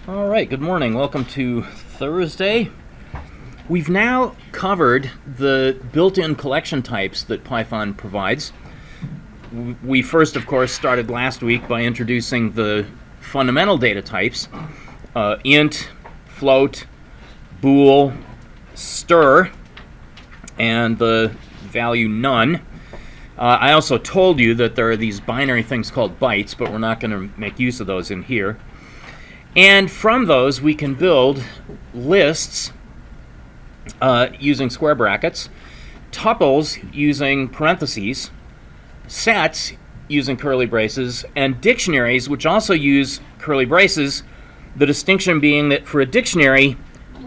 All right, good morning. Welcome to Thursday. We've now covered the built-in collection types that Python provides. We first, of course, started last week by introducing the fundamental data types, int, float, bool, str, and the value none. I also told you that there are these binary things called bytes, but we're not going to make use of those in here. And from those, we can build lists using square brackets, tuples using parentheses, sets using curly braces, and dictionaries, which also use curly braces, the distinction being that for a dictionary,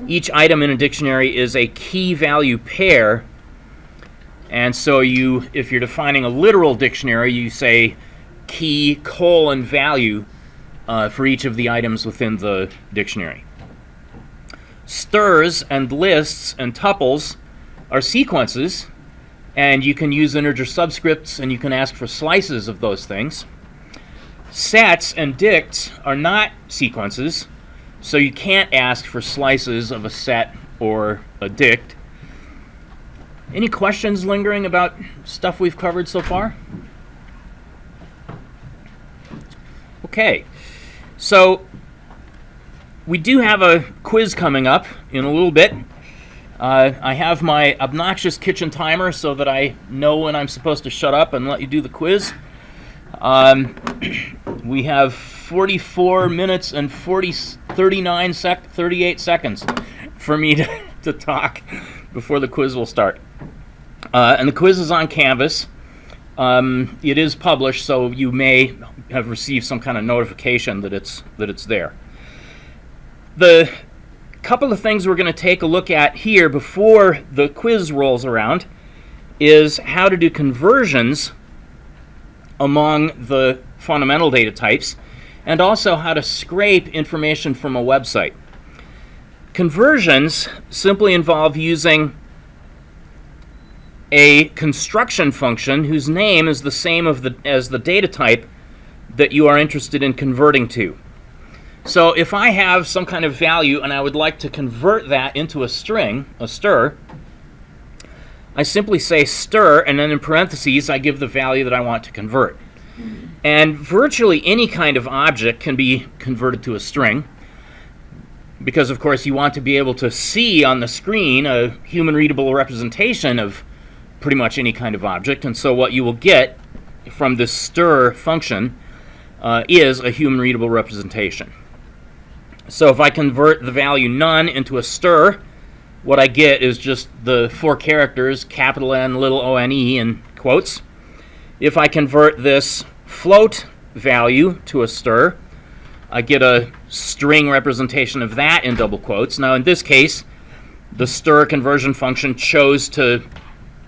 each item in a dictionary is a key value pair. And so if you're defining a literal dictionary, you say key colon value for each of the items within the dictionary. Strs and lists and tuples are sequences, and you can use integer subscripts and you can ask for slices of those things. Sets and dicts are not sequences, so you can't ask for slices of a set or a dict. Any questions lingering about stuff we've covered so far? Okay. So we do have a quiz coming up in a little bit. I have my obnoxious kitchen timer so that I know when I'm supposed to shut up and let you do the quiz. We have 44 minutes and 38 seconds for me to talk before the quiz will start. And the quiz is on Canvas. It is published, so you may have received some kind of notification that it's there. The couple of things we're going to take a look at here before the quiz rolls around is how to do conversions among the fundamental data types, and also how to scrape information from a website. Conversions simply involve using a construction function whose name is the same as the data type that you are interested in converting to. So if I have some kind of value and I would like to convert that into a string, a str, I simply say str, and then in parentheses I give the value that I want to convert. And virtually any kind of object can be converted to a string, because of course you want to be able to see on the screen a human readable representation of pretty much any kind of object, and so what you will get from this str function is a human readable representation. So if I convert the value none into a str, what I get is just the four characters, capital N, little one, in quotes. If I convert this float value to a str, I get a string representation of that in double quotes. Now in this case, the str conversion function chose to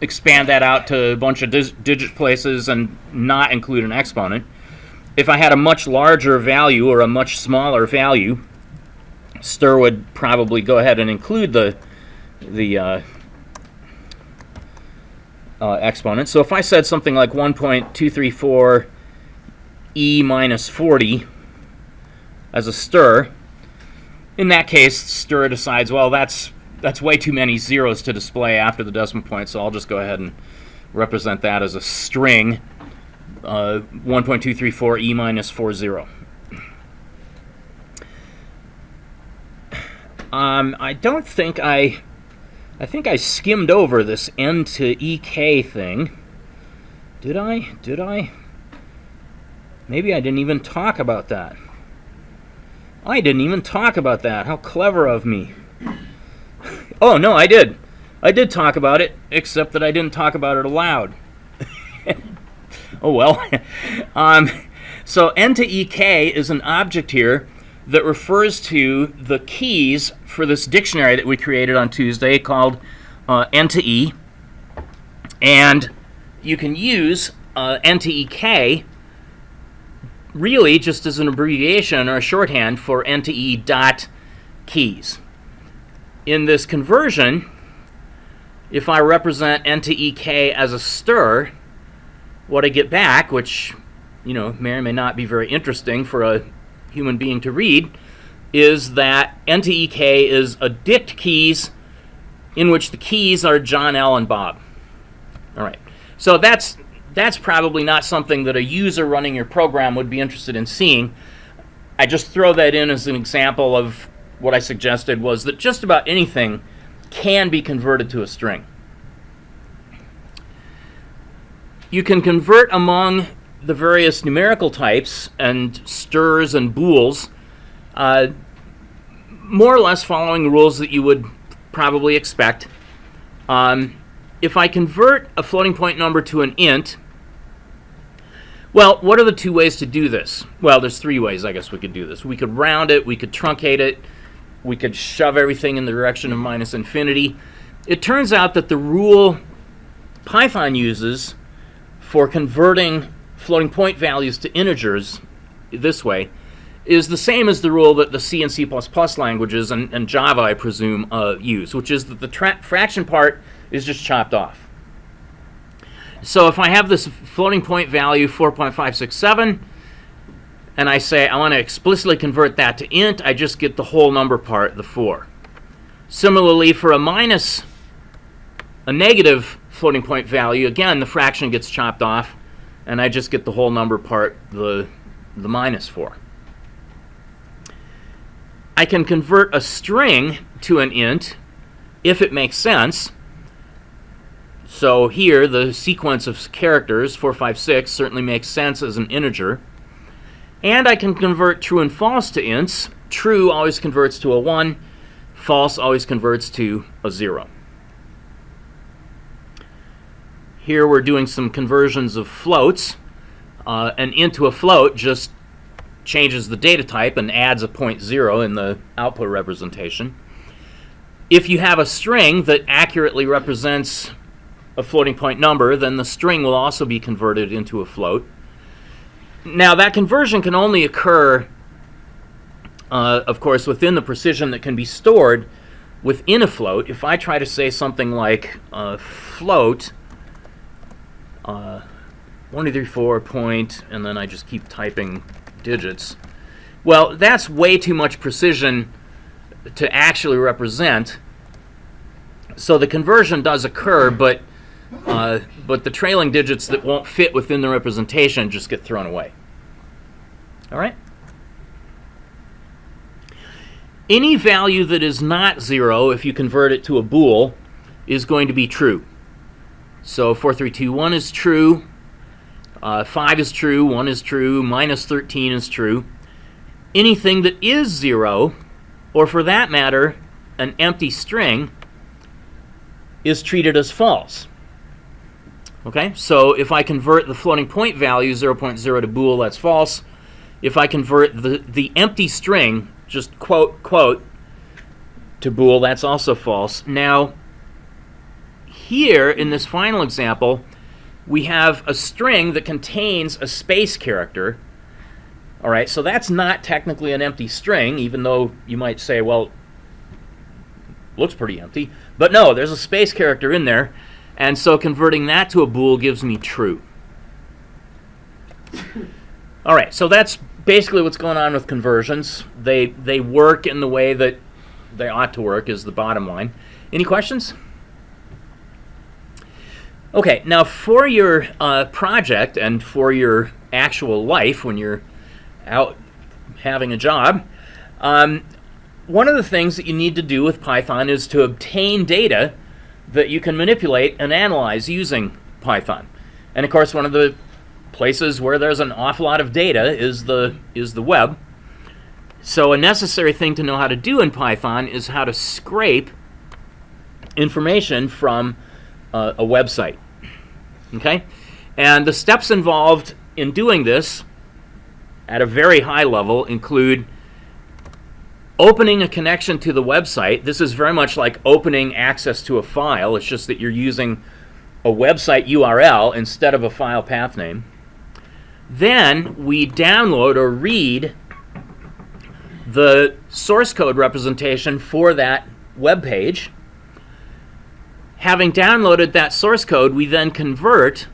expand that out to a bunch of digit places and not include an exponent. If I had a much larger value or a much smaller value, str would probably go ahead and include the exponent. So if I said something like 1.234 e minus 40 as a str, in that case, str decides, well, that's way too many zeros to display after the decimal point, so I'll just go ahead and represent that as a string, 1.234 e minus 40. I think I skimmed over this n to ek thing. Did I? Maybe I didn't even talk about that. I didn't even talk about that. How clever of me. Oh, no, I did. I did talk about it, except that I didn't talk about it aloud. Oh, well. So n to ek is an object here that refers to the keys for this dictionary that we created on Tuesday called n to e. And you can use n to ek really just as an abbreviation or a shorthand for n to e dot keys. In this conversion, if I represent n to ek as a str, what I get back, which may or may not be very interesting for a human being to read, is that NTEK is a dict keys in which the keys are John, L, and Bob. All right. So that's probably not something that a user running your program would be interested in seeing. I just throw that in as an example of what I suggested was that just about anything can be converted to a string. You can convert among the various numerical types and strs and bools, more or less following rules that you would probably expect. If I convert a floating point number to an int, well, what are the two ways to do this? Well, there's three ways I guess we could do this. We could round it, we could truncate it, we could shove everything in the direction of minus infinity. It turns out that the rule Python uses for converting floating point values to integers this way is the same as the rule that the C and C++ languages and Java, I presume, use, which is that the fraction part is just chopped off. So if I have this floating point value 4.567, and I say I want to explicitly convert that to int, I just get the whole number part, the 4. Similarly, for a negative floating point value, again, the fraction gets chopped off, and I just get the whole number part, the minus 4. I can convert a string to an int if it makes sense. So here, the sequence of characters, 4, 5, 6, certainly makes sense as an integer. And I can convert true and false to ints. True always converts to a 1. False always converts to a 0. Here we're doing some conversions of floats. An int to a float just changes the data type and adds a 0.0 in the output representation. If you have a string that accurately represents a floating point number, then the string will also be converted into a float. Now, that conversion can only occur, of course, within the precision that can be stored within a float. If I try to say something like float 1, 2, 3, 4 point, and then I just keep typing digits, well, that's way too much precision to actually represent. So the conversion does occur, but the trailing digits that won't fit within the representation just get thrown away. All right? Any value that is not 0, if you convert it to a bool, is going to be true. So 4321 is true, 5 is true, 1 is true, minus 13 is true. Anything that is 0, or for that matter, an empty string, is treated as false. Okay, so if I convert the floating point value 0.0 to bool, that's false. If I convert the empty string, just quote, to bool, that's also false. Now, here in this final example, we have a string that contains a space character. All right, so that's not technically an empty string, even though you might say, well, looks pretty empty. But no, there's a space character in there, and so converting that to a bool gives me true. All right, so that's basically what's going on with conversions. They work in the way that they ought to work, is the bottom line. Any questions? Okay, now for your project and for your actual life when you're out having a job, one of the things that you need to do with Python is to obtain data that you can manipulate and analyze using Python. And of course, one of the places where there's an awful lot of data is the web. So a necessary thing to know how to do in Python is how to scrape information from a website. Okay? And the steps involved in doing this at a very high level include opening a connection to the website. This is very much like opening access to a file. It's just that you're using a website URL instead of a file path name. Then we download or read the source code representation for that web page. Having downloaded that source code, we then convert.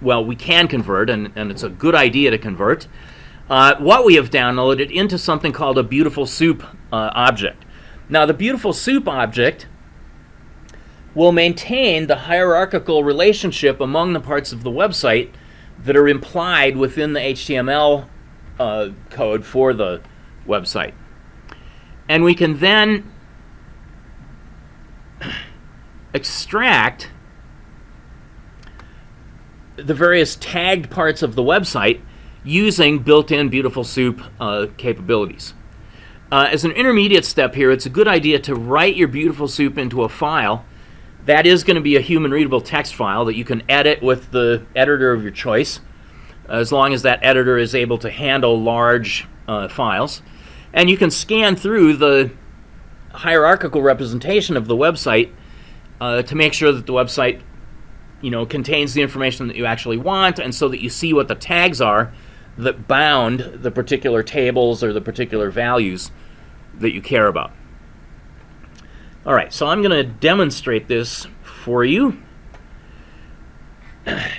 Well, we can convert, and it's a good idea to convert what we have downloaded into something called a Beautiful Soup object. Now, the Beautiful Soup object will maintain the hierarchical relationship among the parts of the website that are implied within the HTML code for the website. And we can then extract the various tagged parts of the website using built-in Beautiful Soup capabilities. As an intermediate step here, it's a good idea to write your Beautiful Soup into a file. That is going to be a human-readable text file that you can edit with the editor of your choice, as long as that editor is able to handle large files. And you can scan through the hierarchical representation of the website to make sure that the website contains the information that you actually want, and so that you see what the tags are that bound the particular tables or the particular values that you care about. All right, so I'm going to demonstrate this for you.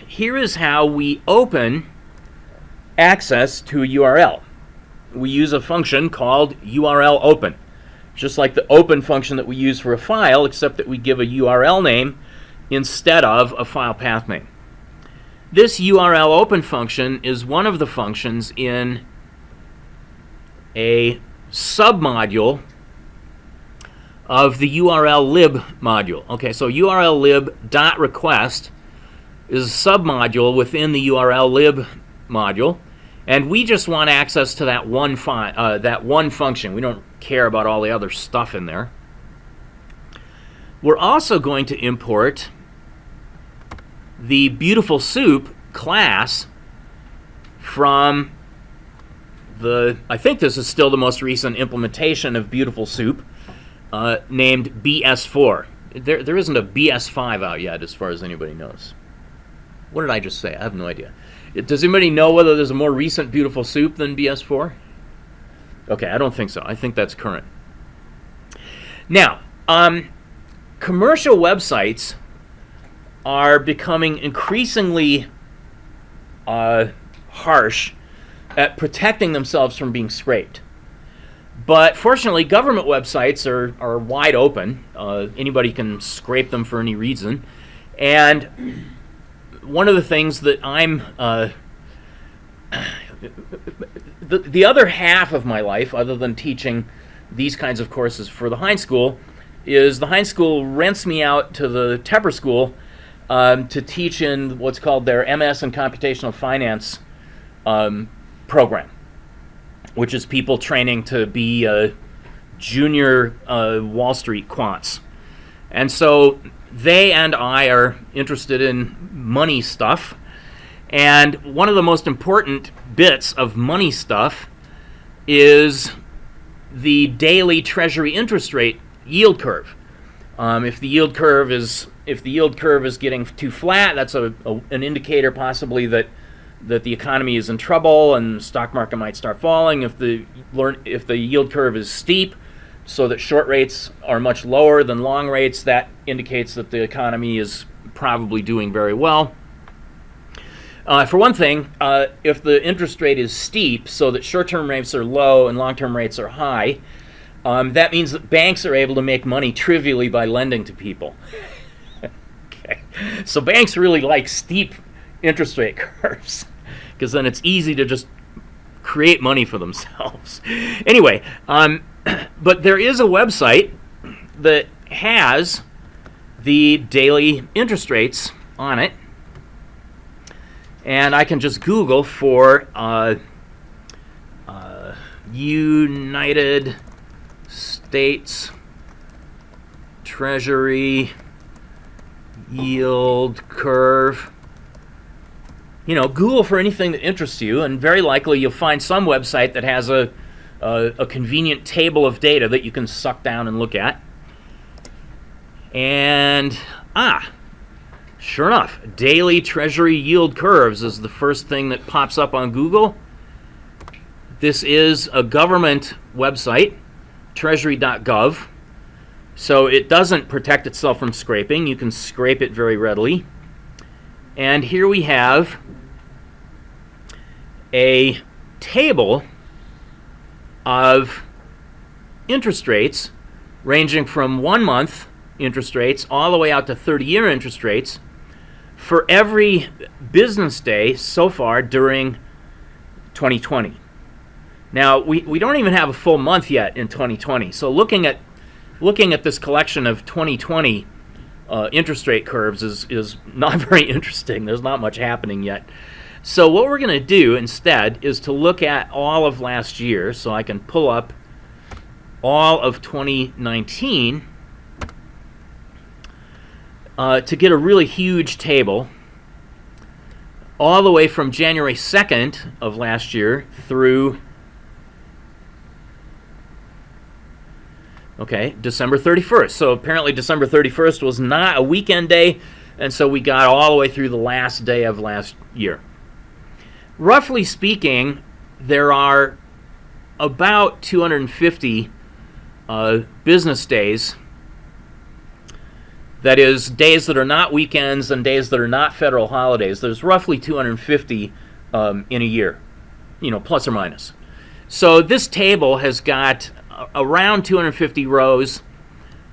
Here is how we open access to a URL. We use a function called URL open, just like the open function that we use for a file, except that we give a URL name instead of a file path name. This URL open function is one of the functions in a submodule of the URL lib module. Okay, so URL lib.request is a submodule within the URL lib module, and we just want access to that one function. We don't care about all the other stuff in there. We're also going to import the Beautiful Soup class from I think this is still the most recent implementation of Beautiful Soup, named BS4. There isn't a BS5 out yet, as far as anybody knows. What did I just say? I have no idea. Does anybody know whether there's a more recent Beautiful Soup than BS4? Okay, I don't think so. I think that's current. Now, commercial websites are becoming increasingly harsh at protecting themselves from being scraped. But fortunately, government websites are wide open. Anybody can scrape them for any reason. And one of the things that I'm... the other half of my life, other than teaching these kinds of courses for the Heinz School, is the Heinz School rents me out to the Tepper School to teach in what's called their MS in Computational Finance program, which is people training to be junior Wall Street quants. And so they and I are interested in money stuff. And one of the most important bits of money stuff is the daily Treasury interest rate yield curve. If the yield curve is getting too flat, that's an indicator possibly that the economy is in trouble and the stock market might start falling. If the yield curve is steep, so that short rates are much lower than long rates, that indicates that the economy is probably doing very well. For one thing, if the interest rate is steep, so that short-term rates are low and long-term rates are high, that means that banks are able to make money trivially by lending to people. Okay. So banks really like steep interest rate curves, because then it's easy to just create money for themselves. Anyway, but there is a website that has the daily interest rates on it, and I can just Google for United States Treasury yield curve. Google for anything that interests you, and very likely you'll find some website that has a convenient table of data that you can suck down and look at. And sure enough, daily Treasury yield curves is the first thing that pops up on Google. This is a government website, treasury.gov. So it doesn't protect itself from scraping. You can scrape it very readily. And here we have a table of interest rates ranging from 1 month interest rates all the way out to 30-year interest rates for every business day so far during 2020. Now, we don't even have a full month yet in 2020. So looking at this collection of 2020 interest rate curves is not very interesting. There's not much happening yet. So what we're going to do instead is to look at all of last year. So I can pull up all of 2019 to get a really huge table all the way from January 2nd of last year through December 31st. So apparently December 31st was not a weekend day, and so we got all the way through the last day of last year. Roughly speaking, there are about 250 business days. That is, days that are not weekends and days that are not federal holidays. There's roughly 250 in a year, plus or minus. So this table has got around 250 rows,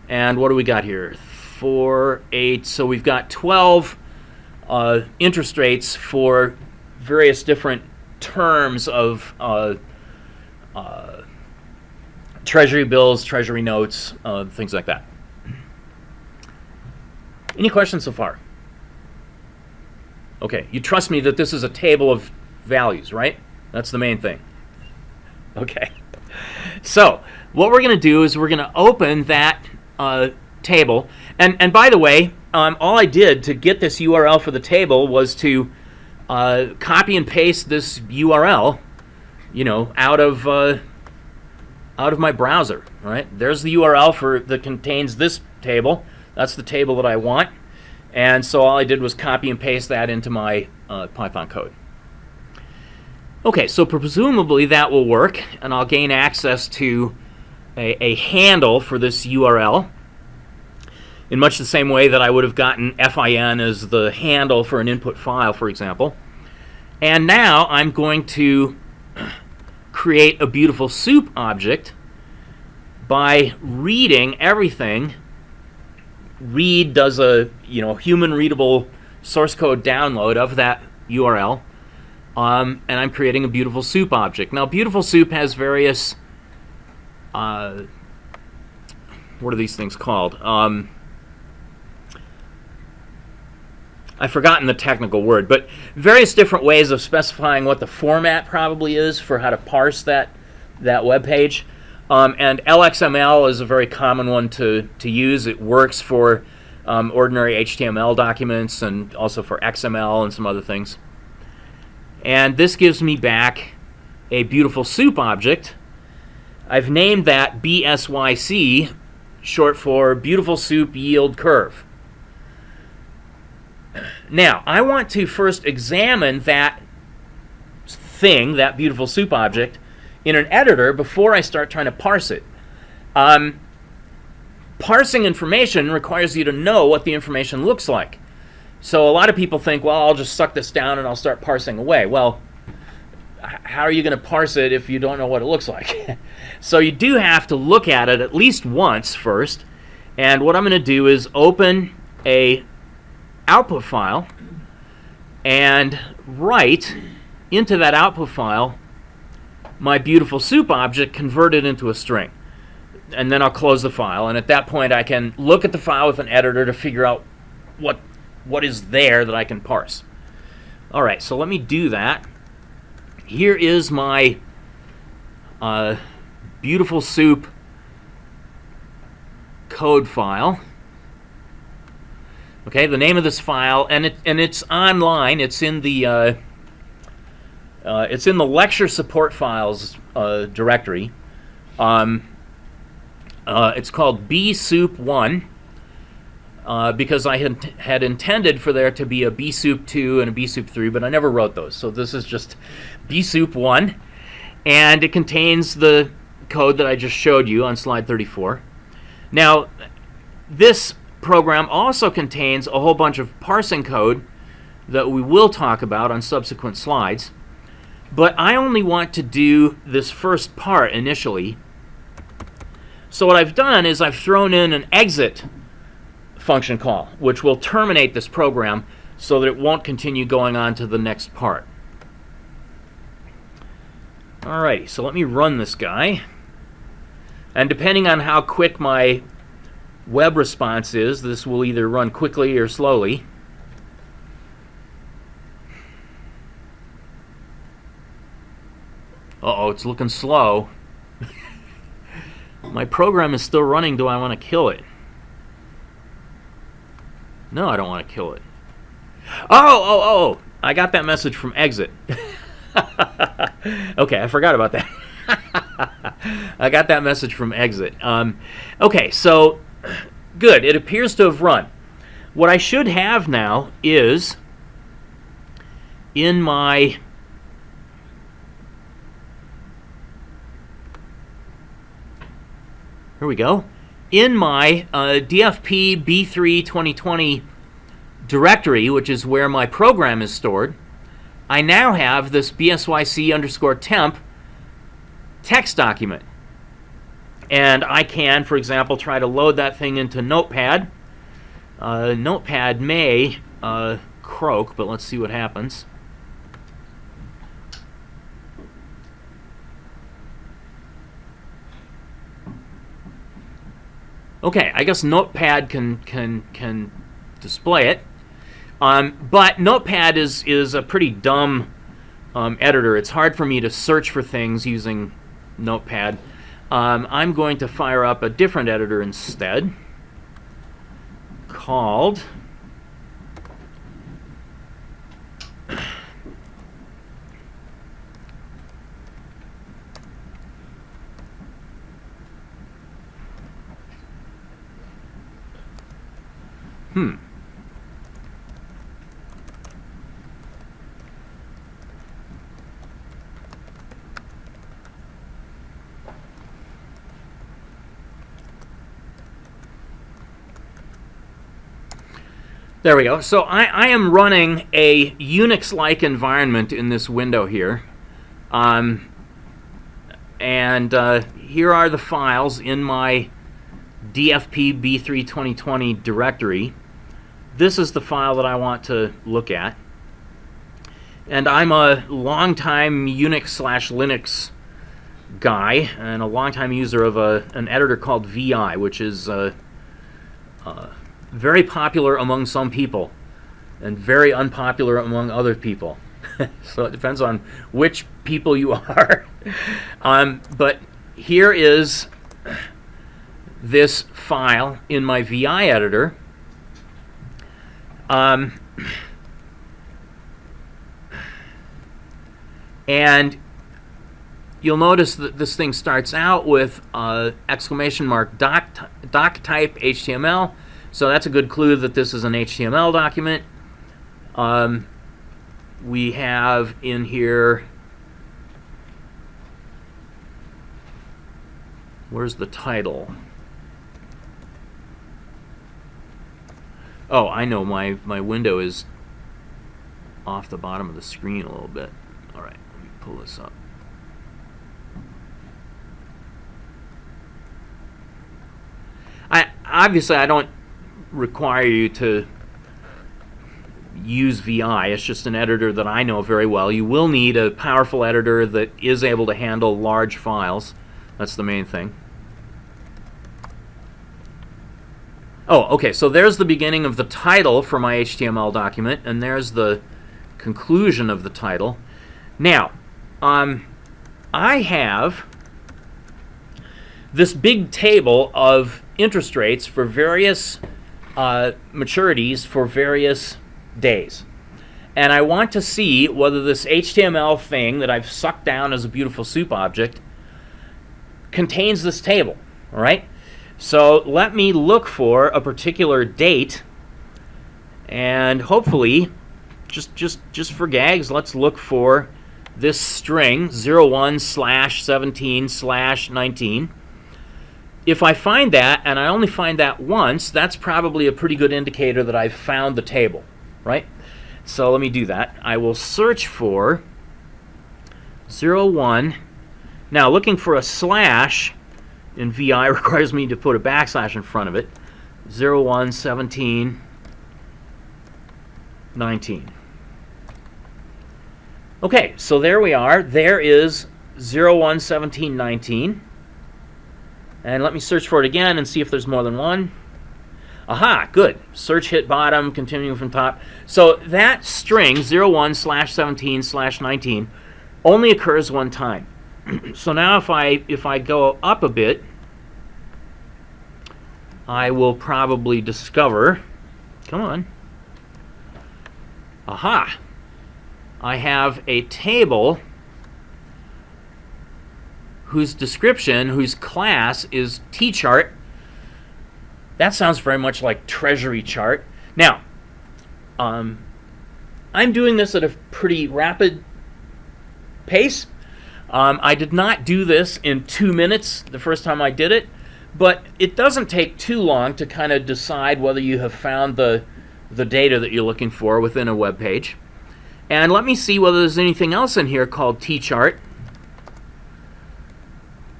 and what do we got here? 4, 8, so we've got 12 interest rates for various different terms of treasury bills, treasury notes, things like that. Any questions so far? Okay, you trust me that this is a table of values, right? That's the main thing. Okay. So, what we're going to do is we're going to open that table. And by the way, all I did to get this URL for the table was to copy and paste this URL, out of my browser, right? There's the URL that contains this table. That's the table that I want. And so all I did was copy and paste that into my Python code. Okay, so presumably that will work, and I'll gain access to a handle for this URL in much the same way that I would have gotten FIN as the handle for an input file, for example. And now I'm going to create a beautiful soup object by reading everything. Read does a human readable source code download of that URL, and I'm creating a beautiful soup object. Now, beautiful soup has various what are these things called? I've forgotten the technical word, but various different ways of specifying what the format probably is for how to parse that web page. And LXML is a very common one to use. It works for ordinary HTML documents and also for XML and some other things. And this gives me back a beautiful soup object. I've named that BSYC, short for Beautiful Soup Yield Curve. Now, I want to first examine that thing, that beautiful soup object, in an editor before I start trying to parse it. Parsing information requires you to know what the information looks like. So a lot of people think, well, I'll just suck this down and I'll start parsing away. Well, how are you going to parse it if you don't know what it looks like? So you do have to look at it at least once first. And what I'm going to do is open a output file and write into that output file my beautiful soup object converted into a string. And then I'll close the file, and at that point I can look at the file with an editor to figure out what is there that I can parse. Alright, so let me do that. Here is my beautiful soup code file. Okay, the name of this file, and it's online. It's in the lecture support files directory. It's called bsoup1 because I had intended for there to be a bsoup2 and a bsoup3, but I never wrote those. So this is just bsoup1, and it contains the code that I just showed you on slide 34. Now, this program also contains a whole bunch of parsing code that we will talk about on subsequent slides. But I only want to do this first part initially. So what I've done is I've thrown in an exit function call, which will terminate this program so that it won't continue going on to the next part. Alrighty, so let me run this guy. And depending on how quick my web response is, this will either run quickly or slowly. Uh-oh, it's looking slow. My program is still running. Do I want to kill it? No, I don't want to kill it. Oh! I got that message from exit. Okay, I forgot about that. I got that message from exit. Okay, so good. It appears to have run. What I should have now is in my here we go. In my DFP B3 2020 directory, which is where my program is stored, I now have this bsyc_temp text document. And I can, for example, try to load that thing into Notepad. Notepad may croak, but let's see what happens. Okay, I guess Notepad can display it, but Notepad is a pretty dumb editor. It's hard for me to search for things using Notepad. I'm going to fire up a different editor instead, called There we go. So I am running a Unix-like environment in this window here. And here are the files in my DFP B3 2020 directory. This is the file that I want to look at. And I'm a longtime Unix/Linux guy and a longtime user of an editor called VI, which is very popular among some people and very unpopular among other people. So it depends on which people you are. But here is this file in my VI editor. And you'll notice that this thing starts out with exclamation mark doc type HTML. So that's a good clue that this is an HTML document. We have in here, where's the title? Oh, I know, my window is off the bottom of the screen a little bit. All right, let me pull this up. Obviously, I don't require you to use VI. It's just an editor that I know very well. You will need a powerful editor that is able to handle large files. That's the main thing. Oh, okay, so there's the beginning of the title for my HTML document, and there's the conclusion of the title. Now, I have this big table of interest rates for various maturities for various days. And I want to see whether this HTML thing that I've sucked down as a beautiful soup object contains this table, all right? So let me look for a particular date, and hopefully, just for gags, let's look for this string 01/17/19. If I find that, and I only find that once, that's probably a pretty good indicator that I've found the table, right? So let me do that. I will search for 0, 1. Now, looking for a slash in VI requires me to put a backslash in front of it. 0, 1, 17, 19. Okay, so there we are. There is 0, 1, 17, 19. And let me search for it again and see if there's more than one. Aha, good. Search hit bottom, continuing from top. So that string, 0, 1, slash 17, slash 19, only occurs one time. So now if I go up a bit, I will probably discover, come on, aha, I have a table whose description, whose class is tchart. That sounds very much like treasury chart. Now, I'm doing this at a pretty rapid pace. I did not do this in 2 minutes the first time I did it, but it doesn't take too long to kind of decide whether you have found the data that you're looking for within a web page. And let me see whether there's anything else in here called tchart.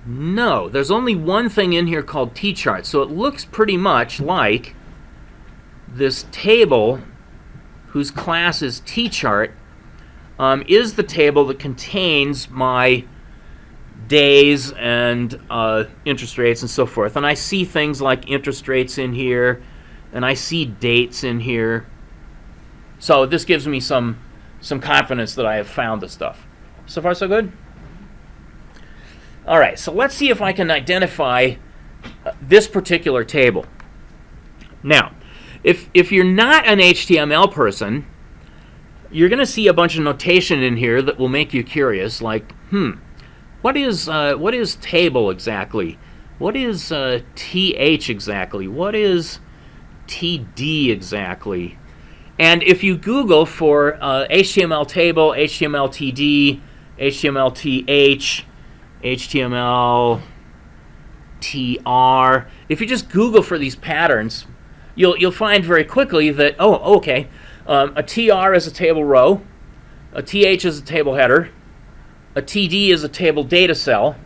No, there's only one thing in here called tchart, so it looks pretty much like this table whose class is tchart is the table that contains my days and interest rates and so forth. And I see things like interest rates in here, and I see dates in here. So this gives me some confidence that I have found the stuff. So far, so good? All right, so let's see if I can identify this particular table. Now, if you're not an HTML person, you're going to see a bunch of notation in here that will make you curious, like, what is table exactly? What is TH exactly? What is TD exactly? And if you Google for HTML table, HTML TD, HTML TH, HTML TR, if you just Google for these patterns, you'll find very quickly that, okay, a TR is a table row, a TH is a table header, a TD is a table data cell,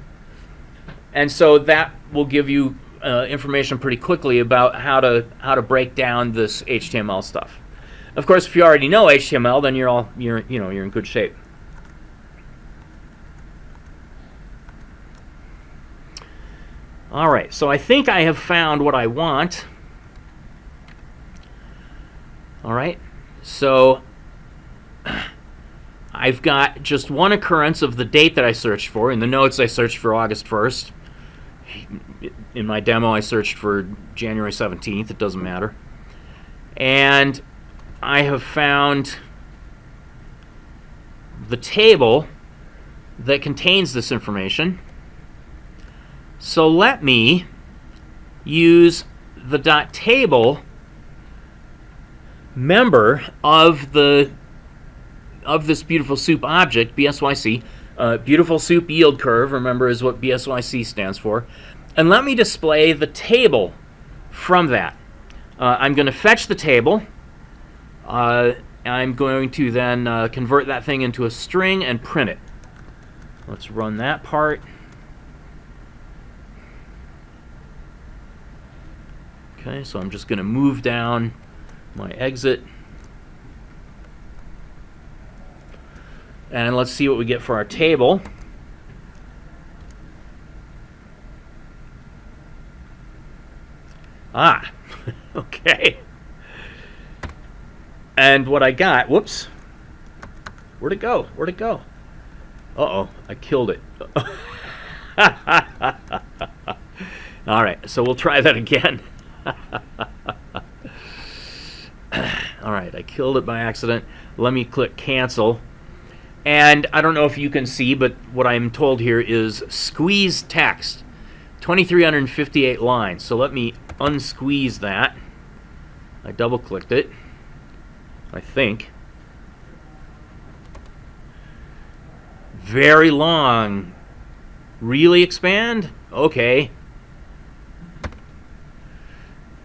and so that will give you information pretty quickly about how to break down this HTML stuff. Of course, if you already know HTML, then you're in good shape. All right, so I think I have found what I want. All right, so I've got just one occurrence of the date that I searched for. In the notes, I searched for August 1st. In my demo, I searched for January 17th. It doesn't matter. And I have found the table that contains this information. So let me use the .table member of this beautiful soup object, BSYC. Beautiful soup yield curve, remember, is what BSYC stands for. And let me display the table from that. I'm going to fetch the table. I'm going to then convert that thing into a string and print it. Let's run that part. Okay, so I'm just going to move down my exit. And let's see what we get for our table. Okay. And what I got, whoops. Where'd it go? Where'd it go? Uh-oh, I killed it. All right, so we'll try that again. All right, I killed it by accident. Let me click cancel. And I don't know if you can see, but what I'm told here is squeeze text, 2,358 lines. So let me unsqueeze that. I double-clicked it, I think. Very long. Really expand? Okay.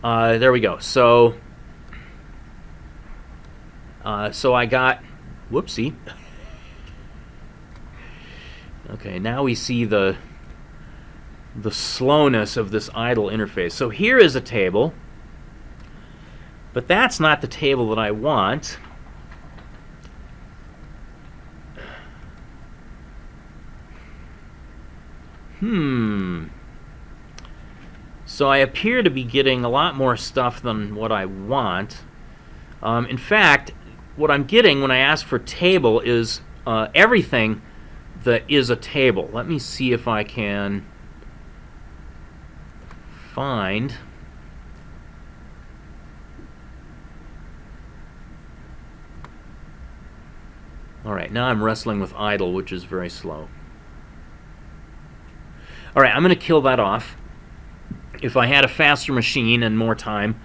There we go. So I got, whoopsie. Okay, now we see the slowness of this idle interface. So here is a table, but that's not the table that I want. So I appear to be getting a lot more stuff than what I want. In fact, what I'm getting when I ask for table is everything that is a table. Let me see if I can find. All right, now I'm wrestling with idle, which is very slow. All right, I'm going to kill that off. If I had a faster machine and more time,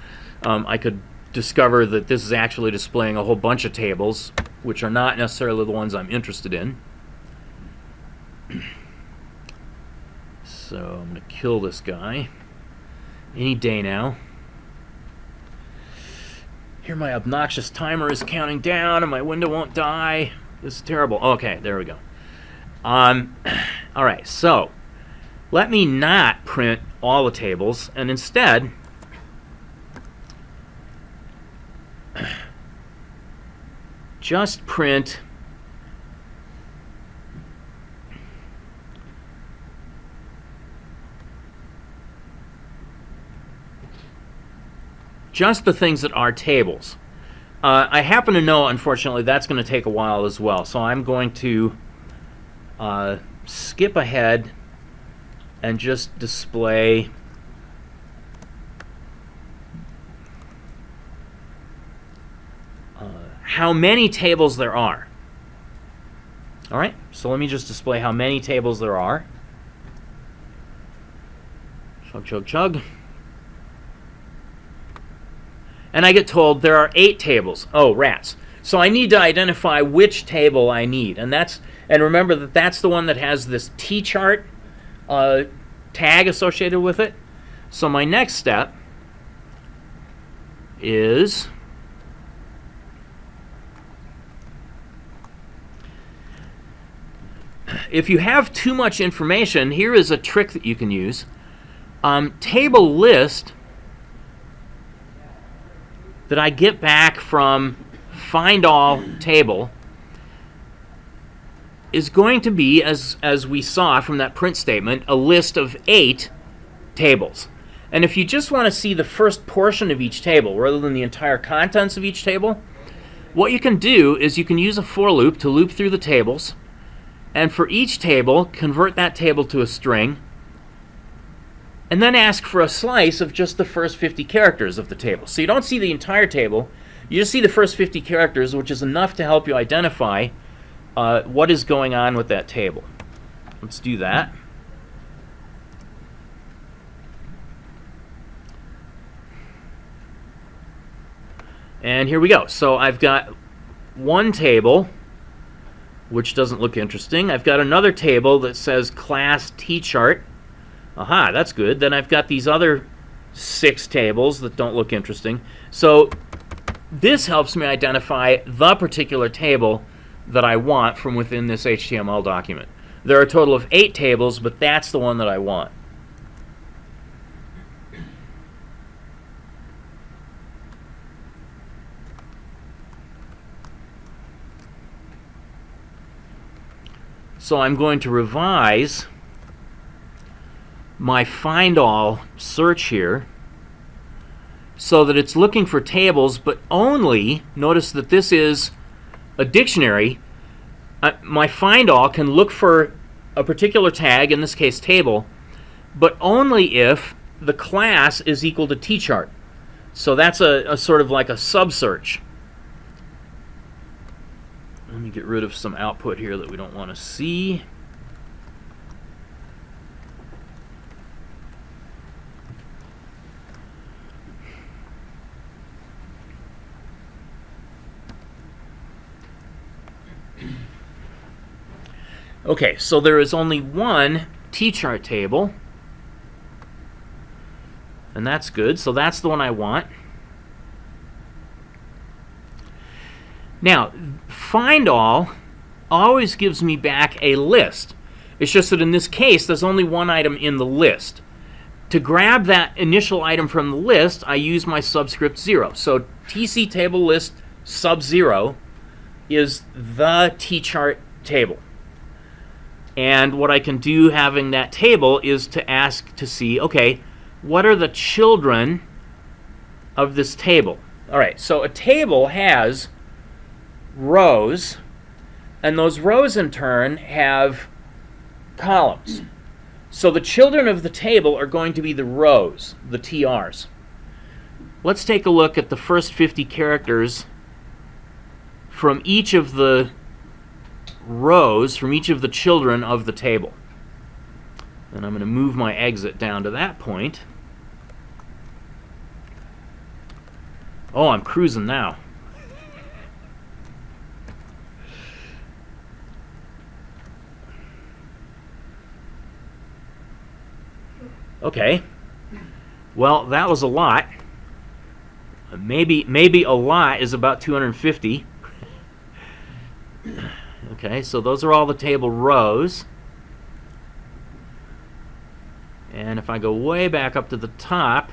I could discover that this is actually displaying a whole bunch of tables, which are not necessarily the ones I'm interested in. So I'm going to kill this guy any day now. Here my obnoxious timer is counting down and my window won't die. This is terrible. Okay, there we go. All right, so let me not print all the tables, and instead just print just the things that are tables. I happen to know, unfortunately, that's going to take a while as well, so I'm going to skip ahead and just display how many tables there are. All right, so let me just display how many tables there are. Chug, chug, chug. And I get told there are 8 tables. Oh, rats. So I need to identify which table I need. And remember that that's the one that has this T-chart tag associated with it. So my next step is if you have too much information, here is a trick that you can use. Table list that I get back from find all table is going to be, as we saw from that print statement, a list of 8 tables. And if you just want to see the first portion of each table rather than the entire contents of each table, what you can do is you can use a for loop to loop through the tables, and for each table, convert that table to a string, and then ask for a slice of just the first 50 characters of the table. So you don't see the entire table, you just see the first 50 characters, which is enough to help you identify what is going on with that table. Let's do that. And here we go. So I've got one table, which doesn't look interesting. I've got another table that says class T-chart. Aha, that's good. Then I've got these other 6 tables that don't look interesting. So this helps me identify the particular table that I want from within this HTML document. There are a total of 8 tables, but that's the one that I want. So I'm going to revise my find all search here so that it's looking for tables, but only, notice that this is a dictionary. My find all can look for a particular tag, in this case table, but only if the class is equal to T-chart. So that's a sort of like a sub-search. Let me get rid of some output here that we don't want to see. Okay, so there is only one T-chart table, and that's good. So that's the one I want. Now, find all always gives me back a list. It's just that in this case, there's only one item in the list. To grab that initial item from the list, I use my subscript 0. So TC table list sub 0 is the T-chart table. And what I can do having that table is to ask to see, okay, what are the children of this table? All right, so a table has rows, and those rows in turn have columns. So the children of the table are going to be the rows, the TRs. Let's take a look at the first 50 characters from each of the rows, from each of the children of the table. And I'm going to move my exit down to that point. Oh, I'm cruising now. Okay. Well, that was a lot. Maybe a lot is about 250. Okay, so those are all the table rows. And if I go way back up to the top,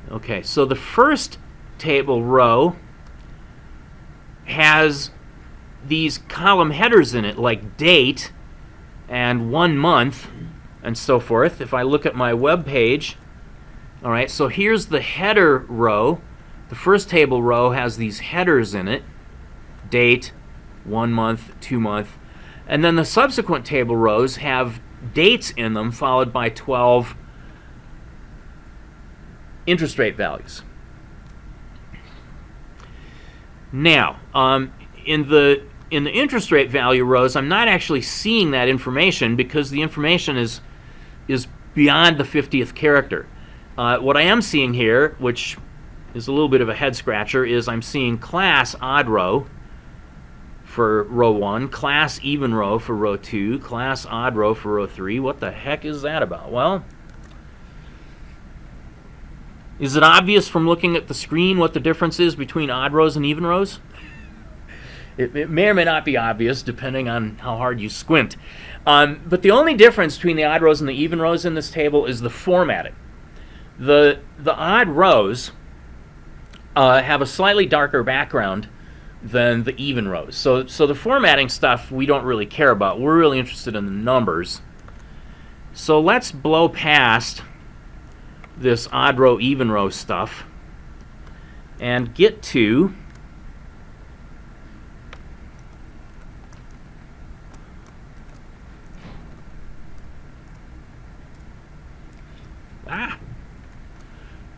okay, so the first table row has these column headers in it, like date and 1 month and so forth. If I look at my web page, all right, so here's the header row. The first table row has these headers in it, date, 1 month, 2 month, and then the subsequent table rows have dates in them followed by 12 interest rate values. Now, in the interest rate value rows, I'm not actually seeing that information because the information is beyond the 50th character. What I am seeing here, which is a little bit of a head scratcher, is I'm seeing class odd row for row 1, class even row for row 2, class odd row for row 3. What the heck is that about? Well, is it obvious from looking at the screen what the difference is between odd rows and even rows? It may or may not be obvious, depending on how hard you squint. But the only difference between the odd rows and the even rows in this table is the formatting. The odd rows have a slightly darker background than the even rows. So the formatting stuff we don't really care about. We're really interested in the numbers. So let's blow past this odd row, even row stuff and get to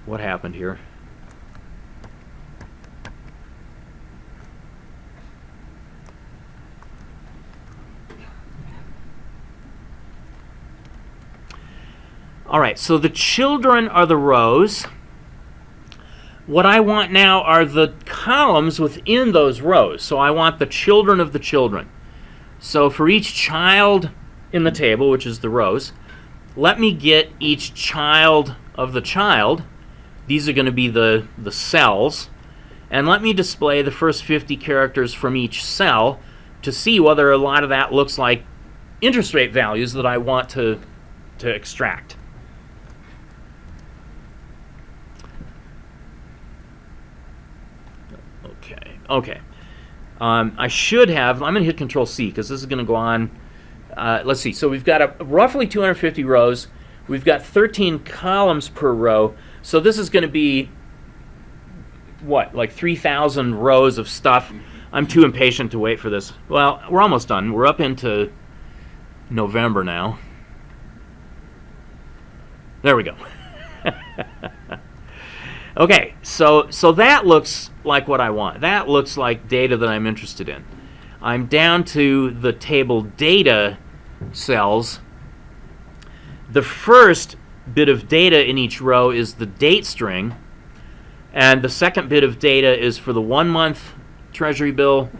what happened here? All right, so the children are the rows. What I want now are the columns within those rows. So I want the children of the children. So for each child in the table, which is the rows, let me get each child of the child. These are going to be the cells. And let me display the first 50 characters from each cell to see whether a lot of that looks like interest rate values that I want to extract. Okay. I should have, I'm going to hit Control C because this is going to go on. Let's see. So we've got roughly 250 rows. We've got 13 columns per row. So this is going to be, what, like 3,000 rows of stuff. I'm too impatient to wait for this. Well, we're almost done. We're up into November now. There we go. Okay, so that looks like what I want. That looks like data that I'm interested in. I'm down to the table data cells. The first bit of data in each row is the date string, and the second bit of data is for the 1 month Treasury bill,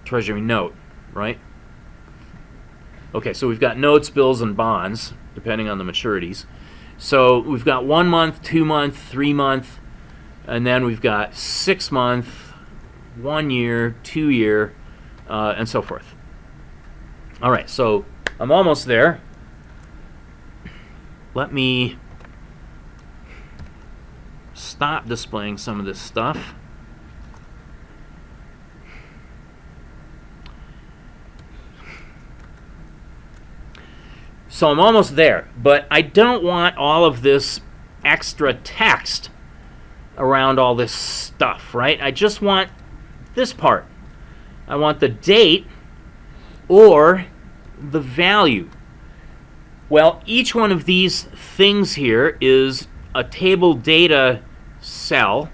Treasury note, right? Okay, so we've got notes, bills, and bonds, depending on the maturities. So we've got 1 month, 2 month, 3 month, and then we've got 6 month, 1 year, 2 year, and so forth. All right, so I'm almost there. Let me stop displaying some of this stuff. So I'm almost there, but I don't want all of this extra text around all this stuff, right? I just want this part. I want the date or the value. Well, each one of these things here is a table data cell,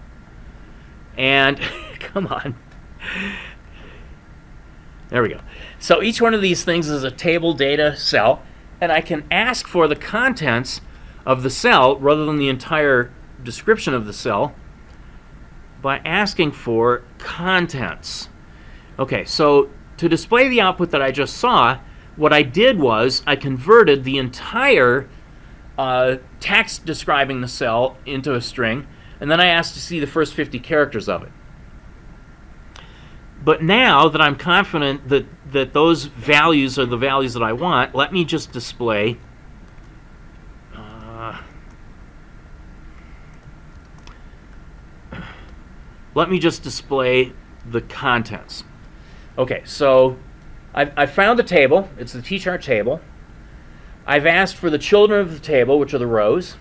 and come on. There we go. So each one of these things is a table data cell, and I can ask for the contents of the cell rather than the entire description of the cell by asking for contents. Okay, so to display the output that I just saw, what I did was I converted the entire text describing the cell into a string, and then I asked to see the first 50 characters of it. But now that I'm confident that those values are the values that I want, let me just display the contents. Okay, so I found the table. It's the T-chart table. I've asked for the children of the table, which are the rows.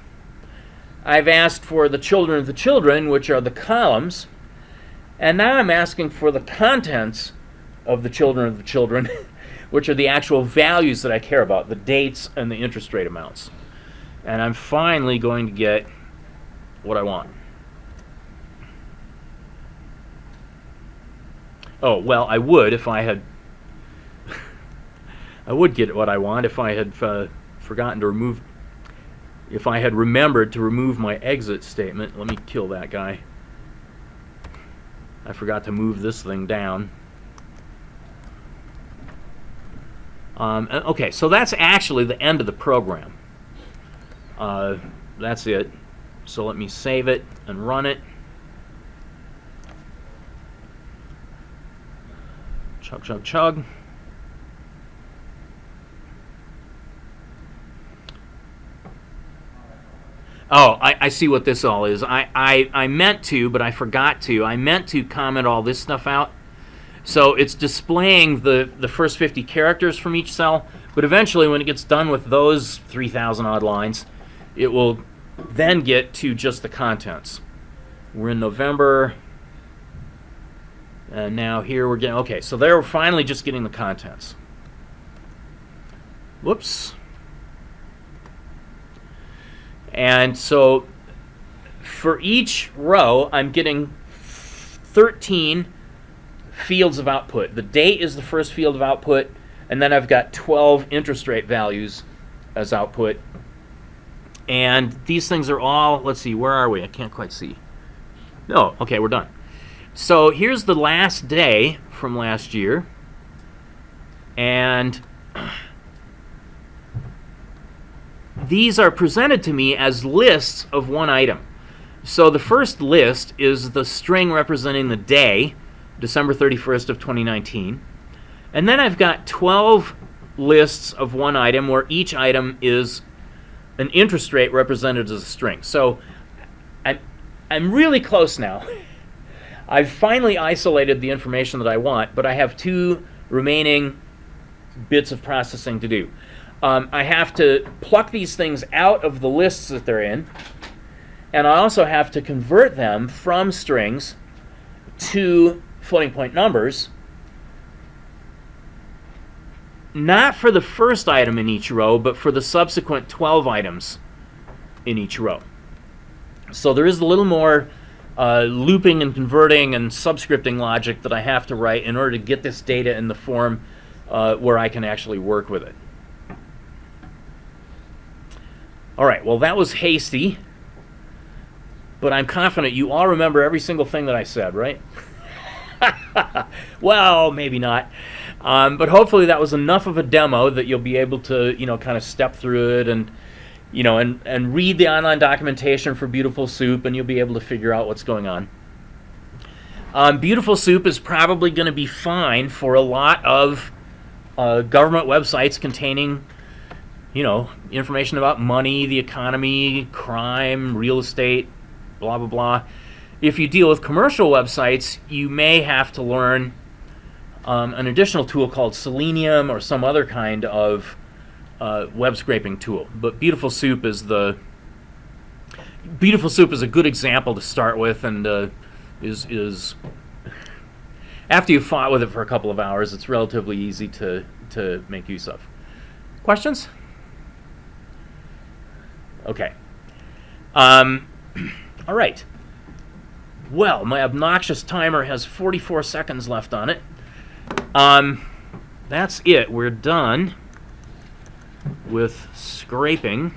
I've asked for the children of the children, which are the columns. And now I'm asking for the contents of the children, which are the actual values that I care about, the dates and the interest rate amounts. And I'm finally going to get what I want. Oh, well, I would if I had... I would get what I want if I had forgotten to remove... If I had remembered to remove my exit statement. Let me kill that guy. I forgot to move this thing down. Okay, so that's actually the end of the program. That's it. So let me save it and run it. Chug, chug, chug. Oh, I see what this all is. I meant to, but I forgot to. I meant to comment all this stuff out. So it's displaying the first 50 characters from each cell, but eventually when it gets done with those 3,000 odd lines, it will then get to just the contents. We're in November, and now here we're getting, okay, so there we're finally just getting the contents. Whoops. And so for each row, I'm getting 13 fields of output. The date is the first field of output, and then I've got 12 interest rate values as output. And these things are all, let's see, where are we? I can't quite see. No, okay, we're done. So here's the last day from last year. And these are presented to me as lists of one item. So the first list is the string representing the day, December 31st of 2019. And then I've got 12 lists of one item where each item is an interest rate represented as a string. So I'm really close now. I've finally isolated the information that I want, but I have 2 remaining bits of processing to do. I have to pluck these things out of the lists that they're in, and I also have to convert them from strings to floating point numbers, not for the first item in each row, but for the subsequent 12 items in each row. So there is a little more looping and converting and subscripting logic that I have to write in order to get this data in the form where I can actually work with it. All right, well, that was hasty, but I'm confident you all remember every single thing that I said, right? Well, maybe not. But hopefully that was enough of a demo that you'll be able to, kind of step through it and, and read the online documentation for Beautiful Soup, and you'll be able to figure out what's going on. Beautiful Soup is probably going to be fine for a lot of government websites containing, information about money, the economy, crime, real estate, blah, blah, blah. If you deal with commercial websites, you may have to learn an additional tool called Selenium or some other kind of web scraping tool. But Beautiful Soup is a good example to start with, and is after you've fought with it for a couple of hours, it's relatively easy to make use of. Questions? Okay. All right. Well, my obnoxious timer has 44 seconds left on it. That's it. We're done with scraping.